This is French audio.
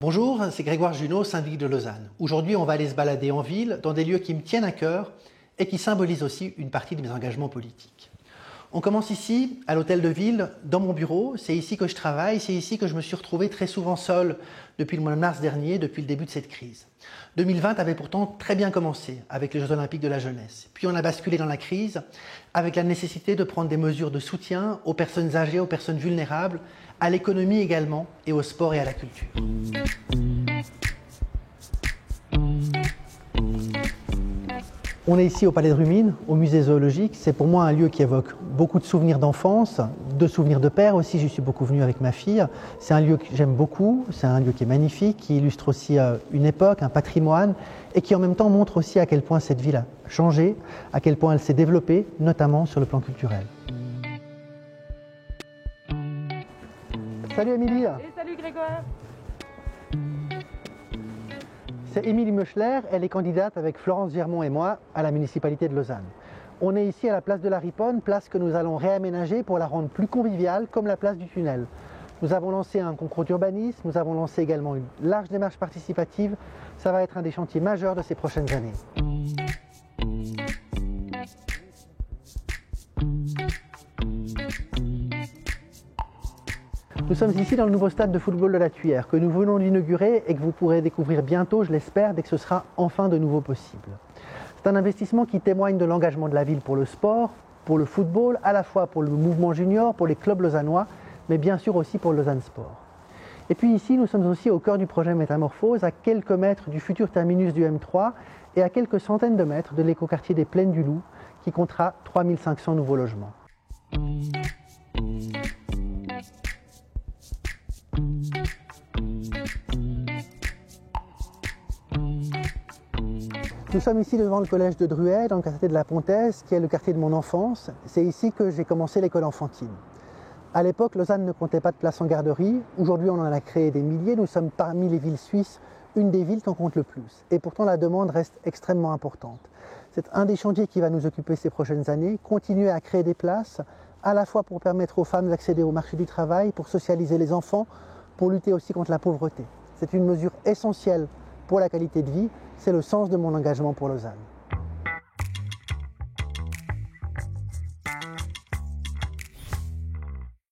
Bonjour, c'est Grégoire Junot, syndic de Lausanne. Aujourd'hui, on va aller se balader en ville, dans des lieux qui me tiennent à cœur et qui symbolisent aussi une partie de mes engagements politiques. On commence ici, à l'hôtel de ville, dans mon bureau. C'est ici que je travaille, c'est ici que je me suis retrouvé très souvent seul depuis le mois de mars dernier, depuis le début de cette crise. 2020 avait pourtant très bien commencé avec les Jeux Olympiques de la jeunesse. Puis on a basculé dans la crise avec la nécessité de prendre des mesures de soutien aux personnes âgées, aux personnes vulnérables, à l'économie également, et au sport et à la culture. On est ici au Palais de Rumine, au musée zoologique. C'est pour moi un lieu qui évoque beaucoup de souvenirs d'enfance, de souvenirs de père aussi. J'y suis beaucoup venu avec ma fille. C'est un lieu que j'aime beaucoup, c'est un lieu qui est magnifique, qui illustre aussi une époque, un patrimoine, et qui en même temps montre aussi à quel point cette ville a changé, à quel point elle s'est développée, notamment sur le plan culturel. Salut Émilie. Et salut Grégoire. C'est Émilie Meuchler, elle est candidate avec Florence Germont et moi à la municipalité de Lausanne. On est ici à la place de la Riponne, place que nous allons réaménager pour la rendre plus conviviale, comme la place du Tunnel. Nous avons lancé un concours d'urbanisme, nous avons lancé également une large démarche participative. Ça va être un des chantiers majeurs de ces prochaines années. Nous sommes ici dans le nouveau stade de football de la Thueyère que nous venons d'inaugurer et que vous pourrez découvrir bientôt, je l'espère, dès que ce sera enfin de nouveau possible. C'est un investissement qui témoigne de l'engagement de la ville pour le sport, pour le football, à la fois pour le mouvement junior, pour les clubs lausannois, mais bien sûr aussi pour Lausanne Sport. Et puis ici, nous sommes aussi au cœur du projet Métamorphose, à quelques mètres du futur terminus du M3 et à quelques centaines de mètres de l'écoquartier des Plaines du Loup, qui comptera 3500 nouveaux logements. Nous sommes ici devant le collège de Druet, dans le quartier de la Pontaise, qui est le quartier de mon enfance. C'est ici que j'ai commencé l'école enfantine. À l'époque, Lausanne ne comptait pas de places en garderie. Aujourd'hui, on en a créé des milliers. Nous sommes parmi les villes suisses, une des villes qui en compte le plus. Et pourtant, la demande reste extrêmement importante. C'est un des chantiers qui va nous occuper ces prochaines années, continuer à créer des places, à la fois pour permettre aux femmes d'accéder au marché du travail, pour socialiser les enfants, pour lutter aussi contre la pauvreté. C'est une mesure essentielle pour la qualité de vie, c'est le sens de mon engagement pour Lausanne.